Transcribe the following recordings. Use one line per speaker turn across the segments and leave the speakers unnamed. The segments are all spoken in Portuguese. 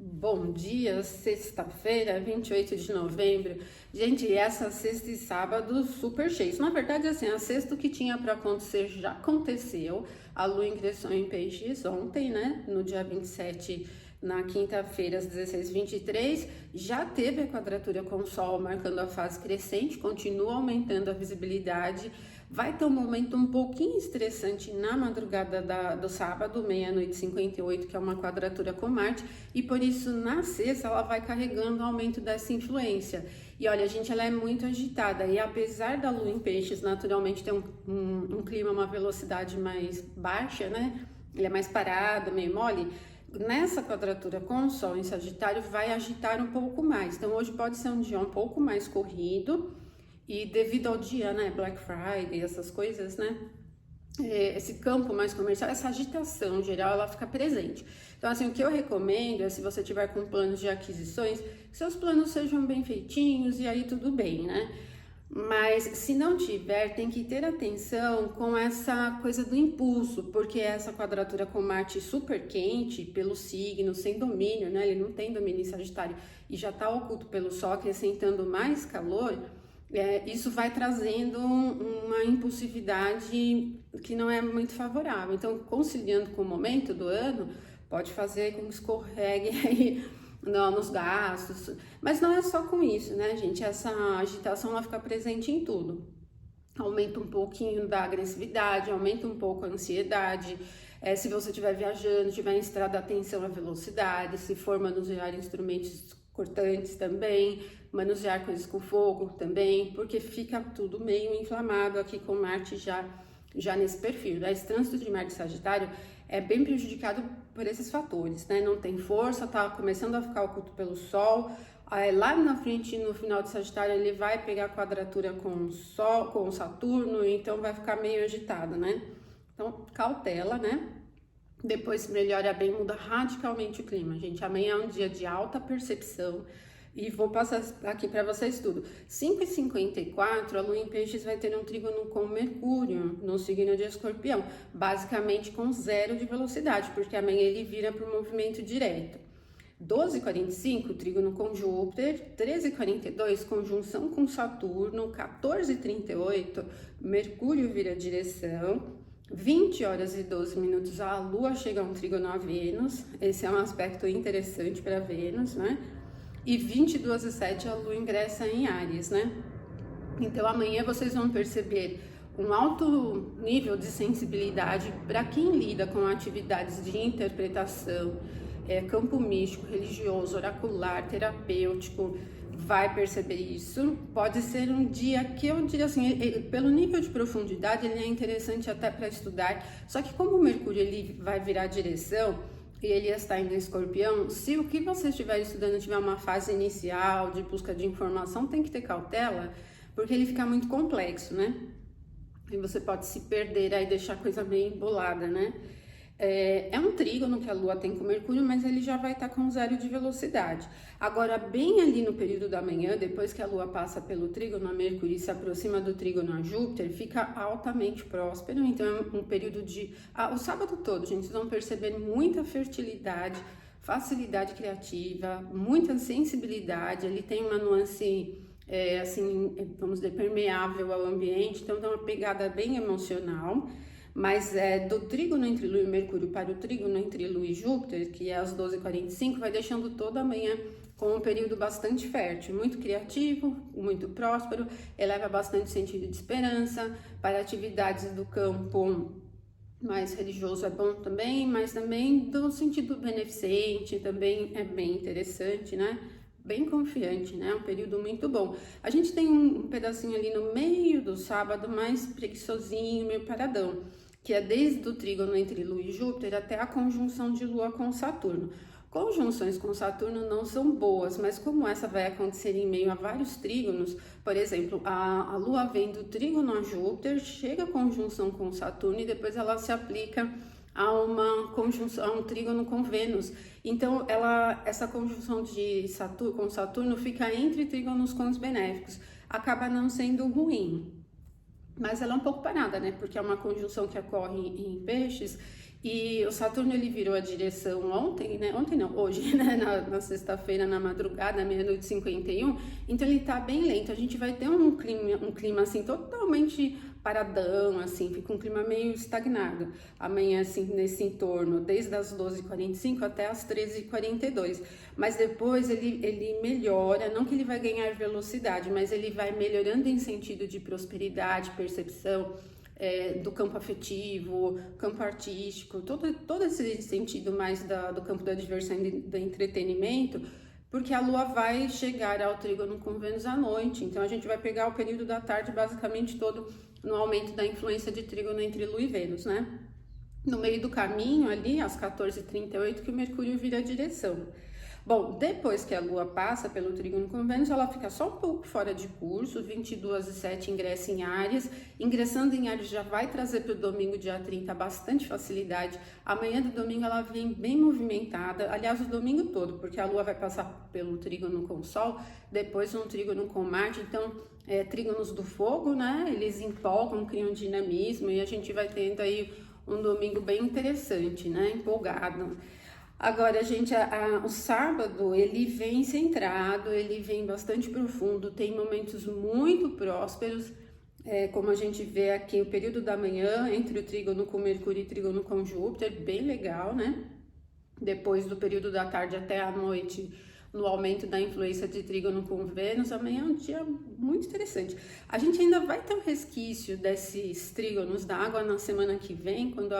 Bom dia, sexta-feira, 28 de novembro. Gente, essa sexta e sábado super cheios. Na verdade, assim, a sexta que tinha para acontecer já aconteceu. A lua ingressou em peixes ontem, né? No dia 27, na quinta-feira, às 16h23. Já teve a quadratura com o Sol marcando a fase crescente, continua aumentando a visibilidade. Vai ter um momento um pouquinho estressante na madrugada do sábado, meia-noite 58, que é uma quadratura com Marte, e por isso na sexta ela vai carregando o aumento dessa influência. E olha, gente, ela é muito agitada, e apesar da Lua em Peixes naturalmente ter um clima, uma velocidade mais baixa, né? Ele é mais parado, meio mole. Nessa quadratura com o Sol em Sagitário vai agitar um pouco mais. Então hoje pode ser um dia um pouco mais corrido. E devido ao dia, né, Black Friday, essas coisas, né, esse campo mais comercial, essa agitação geral, ela fica presente. Então, assim, o que eu recomendo é, se você tiver com planos de aquisições, que seus planos sejam bem feitinhos e aí tudo bem, né? Mas se não tiver, tem que ter atenção com essa coisa do impulso, porque essa quadratura com Marte super quente, pelo signo, sem domínio, né? Ele não tem domínio em Sagitário e já está oculto pelo Sol, acrescentando mais calor. Isso vai trazendo uma impulsividade que não é muito favorável. Então, conciliando com o momento do ano, pode fazer com que escorregue aí nos gastos. Mas não é só com isso, né, gente? Essa agitação ela fica presente em tudo. Aumenta um pouquinho da agressividade, aumenta um pouco a ansiedade. Se você estiver viajando, estiver em estrada, atenção à velocidade. Se for manusear instrumentos cortantes também, manusear coisas com fogo também, porque fica tudo meio inflamado aqui com Marte já nesse perfil. Esse trânsito de Marte Sagitário é bem prejudicado por esses fatores, né? Não tem força, tá começando a ficar oculto pelo Sol. Lá na frente, no final de Sagitário, ele vai pegar a quadratura com o Sol, com o Saturno, então vai ficar meio agitado, né? Então, cautela, né? Depois melhora bem, muda radicalmente o clima, gente. Amanhã é um dia de alta percepção e vou passar aqui para vocês tudo. 5h54, a Lua em Peixes vai ter um trígono com Mercúrio no signo de Escorpião, basicamente com 0 de velocidade, porque amanhã ele vira para o movimento direto. 12h45, trígono com Júpiter. 13h42, conjunção com Saturno. 14h38, Mercúrio vira direção. 20h12, a Lua chega a um trígono a Vênus. Esse é um aspecto interessante para Vênus, né? E 22h07, a Lua ingressa em Áries, né? Então amanhã vocês vão perceber um alto nível de sensibilidade para quem lida com atividades de interpretação, campo místico, religioso, oracular, terapêutico. Vai perceber isso. Pode ser um dia que eu diria assim, pelo nível de profundidade, ele é interessante até para estudar. Só que como o Mercúrio ele vai virar direção e ele está em Escorpião, se o que você estiver estudando tiver uma fase inicial de busca de informação, tem que ter cautela, porque ele fica muito complexo, né? E você pode se perder aí, deixar a coisa meio embolada, né? É um trígono que a Lua tem com Mercúrio, mas ele já vai estar com 0 de velocidade. Agora, bem ali no período da manhã, depois que a Lua passa pelo trígono a Mercúrio e se aproxima do trígono a Júpiter, fica altamente próspero. Então, é um período de... o sábado todo, gente, vocês vão perceber muita fertilidade, facilidade criativa, muita sensibilidade. Ele tem uma nuance... assim, vamos dizer, permeável ao ambiente, então dá uma pegada bem emocional. Mas do trígono entre Lua e Mercúrio para o trígono entre Lua e Júpiter, que é às 12h45, vai deixando toda a manhã com um período bastante fértil, muito criativo, muito próspero, eleva bastante sentido de esperança. Para atividades do campo mais religioso é bom também, mas também do sentido beneficente também é bem interessante, né? Bem confiante, né? Um período muito bom. A gente tem um pedacinho ali no meio do sábado mais preguiçosinho, meio paradão, que é desde o trígono entre Lua e Júpiter até a conjunção de Lua com Saturno. Conjunções com Saturno não são boas, mas como essa vai acontecer em meio a vários trígonos, por exemplo, a Lua vem do trígono a Júpiter, chega a conjunção com Saturno e depois ela se aplica a uma conjunção, a um trígono com Vênus. Então, essa conjunção de Saturno com Saturno fica entre trígonos com os benéficos. Acaba não sendo ruim, mas ela é um pouco parada, né? Porque é uma conjunção que ocorre em Peixes E o Saturno ele virou a direção ontem, né? Ontem não, hoje, né? Na sexta-feira, na madrugada, meia-noite e 51. Então ele tá bem lento. A gente vai ter um clima assim totalmente paradão, assim, fica um clima meio estagnado. Amanhã, assim, nesse entorno, desde as 12h45 até as 13h42. Mas depois ele melhora, não que ele vai ganhar velocidade, mas ele vai melhorando em sentido de prosperidade, percepção. Do campo afetivo, campo artístico, todo esse sentido mais do campo da diversão e do entretenimento, porque a Lua vai chegar ao trígono com Vênus à noite, então a gente vai pegar o período da tarde basicamente todo no aumento da influência de trígono entre Lua e Vênus, né? No meio do caminho ali, às 14h38, que o Mercúrio vira a direção. Bom, depois que a Lua passa pelo trígono com Vênus, ela fica só um pouco fora de curso, 22h07 ingressa em Áries. Ingressando em Áries já vai trazer para o domingo, dia 30, bastante facilidade. Amanhã do domingo ela vem bem movimentada, aliás, o domingo todo, porque a Lua vai passar pelo trígono com o Sol, depois um trígono com Marte, então trígonos do fogo, né? Eles empolgam, criam dinamismo e a gente vai tendo aí um domingo bem interessante, né? Empolgado. Agora, gente, o sábado, ele vem centrado, ele vem bastante profundo, tem momentos muito prósperos, como a gente vê aqui, o período da manhã, entre o trígono com Mercúrio e trígono com Júpiter, bem legal, né? Depois do período da tarde até a noite, no aumento da influência de trígono com Vênus, amanhã é um dia muito interessante. A gente ainda vai ter um resquício desses trígonos da água na semana que vem, quando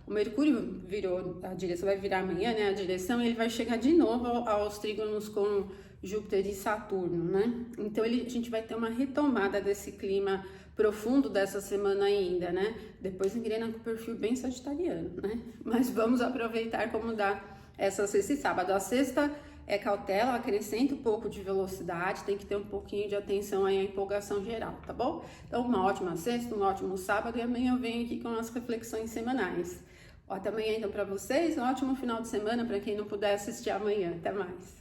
o Mercúrio virou a direção, vai virar amanhã, né, a direção, e ele vai chegar de novo aos trígonos com Júpiter e Saturno, né? Então a gente vai ter uma retomada desse clima profundo dessa semana ainda, né? Depois engrena com o perfil bem sagitariano, né? Mas vamos aproveitar como dá essa sexta e sábado. A sexta é cautela, acrescenta um pouco de velocidade, tem que ter um pouquinho de atenção aí à empolgação geral, tá bom? Então, uma ótima sexta, um ótimo sábado e amanhã eu venho aqui com as reflexões semanais. Até amanhã então para vocês, um ótimo final de semana para quem não puder assistir amanhã. Até mais!